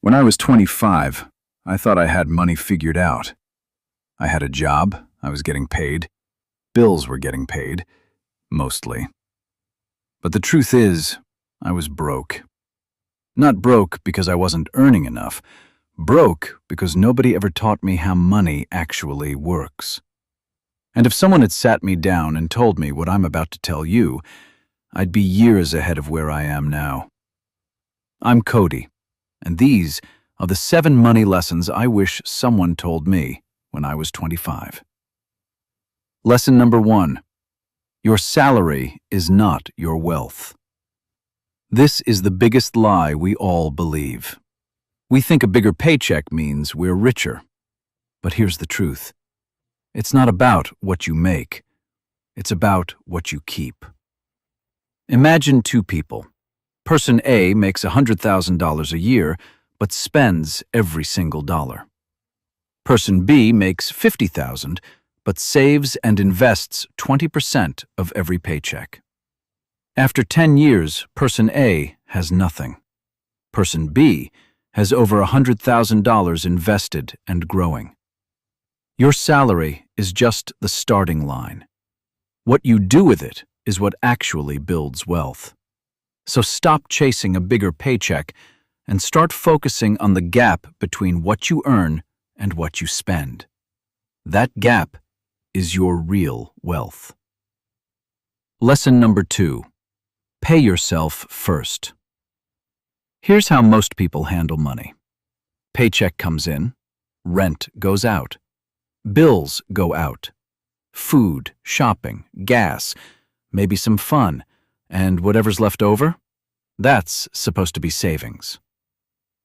When I was 25, I thought I had money figured out. I had a job, I was getting paid, bills were getting paid, mostly. But the truth is, I was broke. Not broke because I wasn't earning enough, broke because nobody ever taught me how money actually works. And if someone had sat me down and told me what I'm about to tell you, I'd be years ahead of where I am now. I'm Cody, and these are the 7 money lessons I wish someone told me when I was 25. Lesson number 1. Your salary is not your wealth. This is the biggest lie we all believe. We think a bigger paycheck means we're richer. But here's the truth. It's not about what you make. It's about what you keep. Imagine 2 people. Person A makes $100,000 a year, but spends every single dollar. Person B makes $50,000, but saves and invests 20% of every paycheck. After 10 years, Person A has nothing. Person B has over $100,000 invested and growing. Your salary is just the starting line. What you do with it is what actually builds wealth. So stop chasing a bigger paycheck and start focusing on the gap between what you earn and what you spend. That gap is your real wealth. Lesson number 2. Pay yourself first. Here's how most people handle money. Paycheck comes in, rent goes out, bills go out, food, shopping, gas, maybe some fun, and whatever's left over, that's supposed to be savings.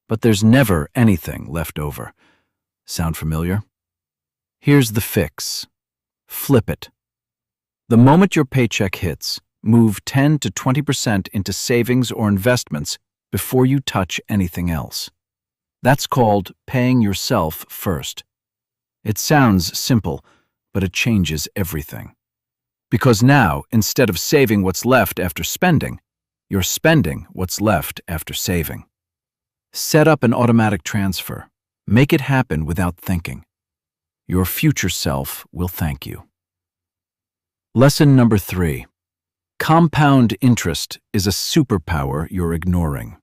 But there's never anything left over. Sound familiar? Here's the fix. Flip it. The moment your paycheck hits, move 10 to 20% into savings or investments before you touch anything else. That's called paying yourself first. It sounds simple, but it changes everything. Because now, instead of saving what's left after spending, you're spending what's left after saving. Set up an automatic transfer. Make it happen without thinking. Your future self will thank you. Lesson number 3. Compound interest is a superpower you're ignoring.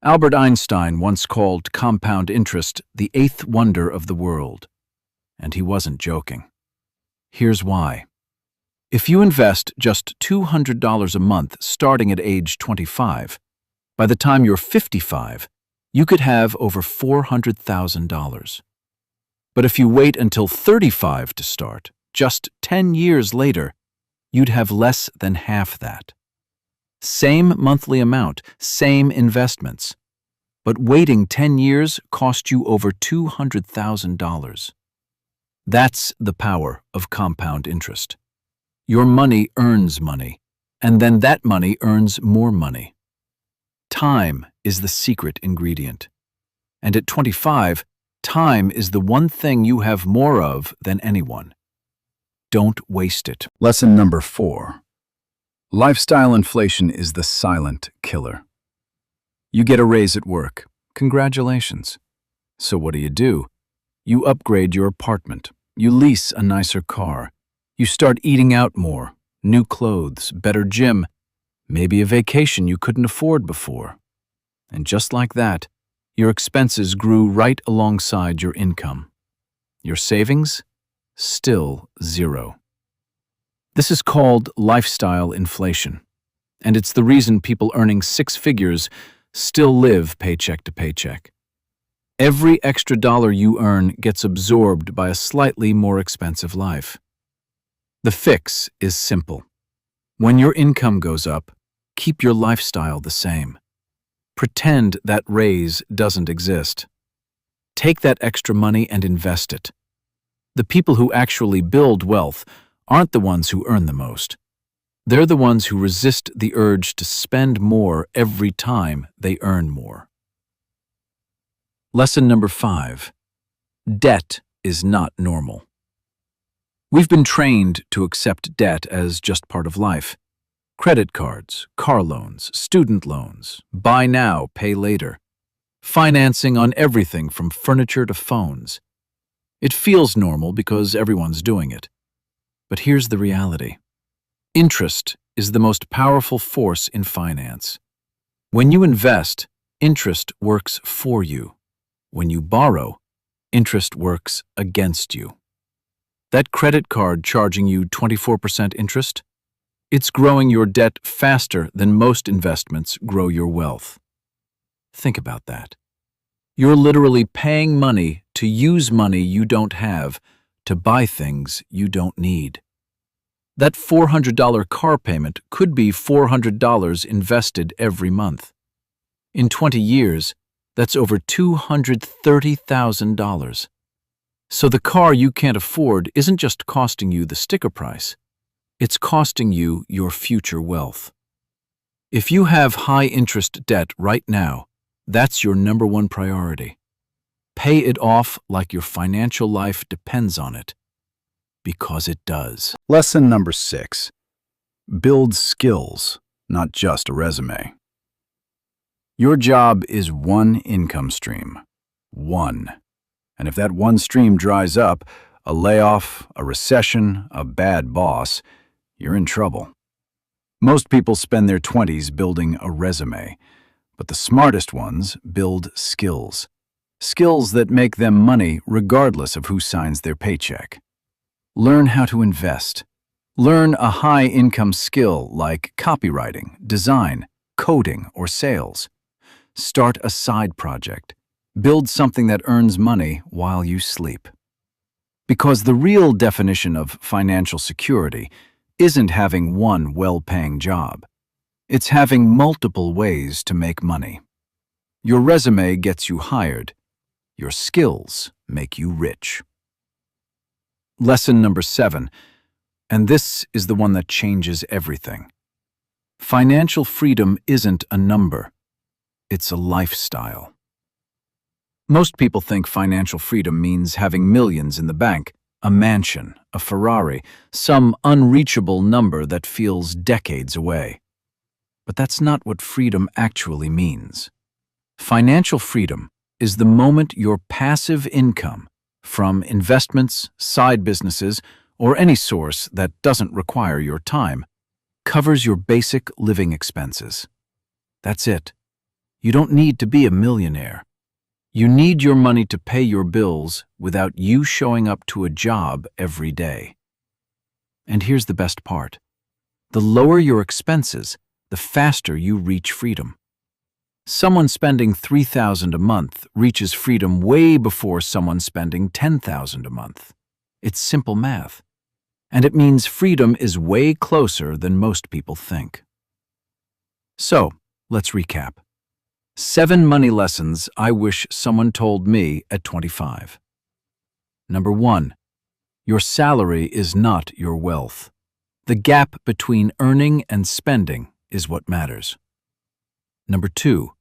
Albert Einstein once called compound interest the 8th wonder of the world. And he wasn't joking. Here's why. If you invest just $200 a month starting at age 25, by the time you're 55, you could have over $400,000. But if you wait until 35 to start, just 10 years later, you'd have less than half that. Same monthly amount, same investments. But waiting 10 years cost you over $200,000. That's the power of compound interest. Your money earns money, and then that money earns more money. Time is the secret ingredient. And at 25, time is the one thing you have more of than anyone. Don't waste it. Lesson number 4. Lifestyle inflation is the silent killer. You get a raise at work. Congratulations. So what do? You upgrade your apartment. You lease a nicer car. You start eating out more. New clothes, better gym, maybe a vacation you couldn't afford before. And just like that, your expenses grew right alongside your income. Your savings? Still zero. This is called lifestyle inflation, and it's the reason people earning 6 figures still live paycheck to paycheck. Every extra dollar you earn gets absorbed by a slightly more expensive life. The fix is simple. When your income goes up, keep your lifestyle the same. Pretend that raise doesn't exist. Take that extra money and invest it. The people who actually build wealth aren't the ones who earn the most. They're the ones who resist the urge to spend more every time they earn more. Lesson number 5. Debt is not normal. We've been trained to accept debt as just part of life. Credit cards, car loans, student loans, buy now, pay later. financing on everything from furniture to phones. It feels normal because everyone's doing it. But here's the reality. Interest is the most powerful force in finance. When you invest, interest works for you. When you borrow, interest works against you. That credit card charging you 24% interest? It's growing your debt faster than most investments grow your wealth. Think about that. You're literally paying money to use money you don't have to buy things you don't need. That $400 car payment could be $400 invested every month. In 20 years, that's over $230,000. So the car you can't afford isn't just costing you the sticker price. It's costing you your future wealth. If you have high-interest debt right now, that's your number one priority. Pay it off like your financial life depends on it. Because it does. Lesson number 6. Build skills, not just a resume. Your job is one income stream. One. And if that one stream dries up, a layoff, a recession, a bad boss, you're in trouble. Most people spend their 20s building a resume, but the smartest ones build skills. Skills that make them money regardless of who signs their paycheck. Learn how to invest. Learn a high-income skill like copywriting, design, coding, or sales. Start a side project. Build something that earns money while you sleep. Because the real definition of financial security isn't having one well-paying job. It's having multiple ways to make money. Your resume gets you hired. Your skills make you rich. Lesson number 7, and this is the one that changes everything. Financial freedom isn't a number. It's a lifestyle. Most people think financial freedom means having millions in the bank, a mansion, a Ferrari, some unreachable number that feels decades away. But that's not what freedom actually means. Financial freedom is the moment your passive income, from investments, side businesses, or any source that doesn't require your time, covers your basic living expenses. That's it. You don't need to be a millionaire. You need your money to pay your bills without you showing up to a job every day. And here's the best part. The lower your expenses, the faster you reach freedom. Someone spending $3,000 a month reaches freedom way before someone spending $10,000 a month. It's simple math. And it means freedom is way closer than most people think. So, let's recap. 7 money lessons I wish someone told me at 25. Number 1. Your salary is not your wealth. The gap between earning and spending is what matters. Number 2.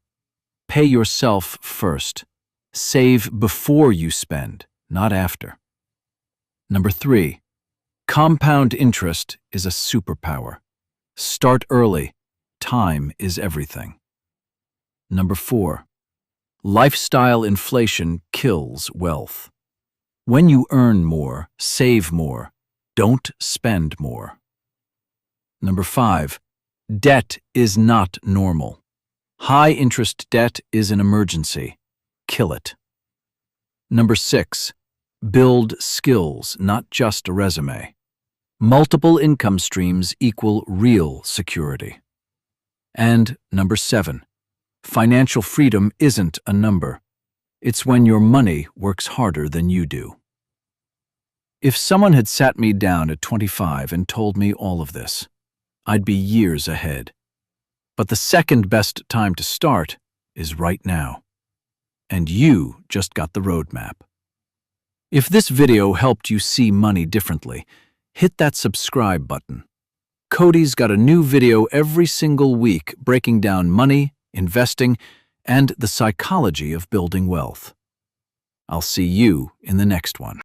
Pay yourself first. Save before you spend, not after. Number 3. Compound interest is a superpower. Start early. Time is everything. Number 4. Lifestyle inflation kills wealth. When you earn more, save more. Don't spend more. Number 5. Debt is not normal. High-interest debt is an emergency. Kill it. Number 6. Build skills, not just a resume. Multiple income streams equal real security. And number 7. Financial freedom isn't a number. It's when your money works harder than you do. If someone had sat me down at 25 and told me all of this, I'd be years ahead. But the second best time to start is right now. And you just got the roadmap. If this video helped you see money differently, hit that subscribe button. Cody's got a new video every single week breaking down money, investing, and the psychology of building wealth. I'll see you in the next one.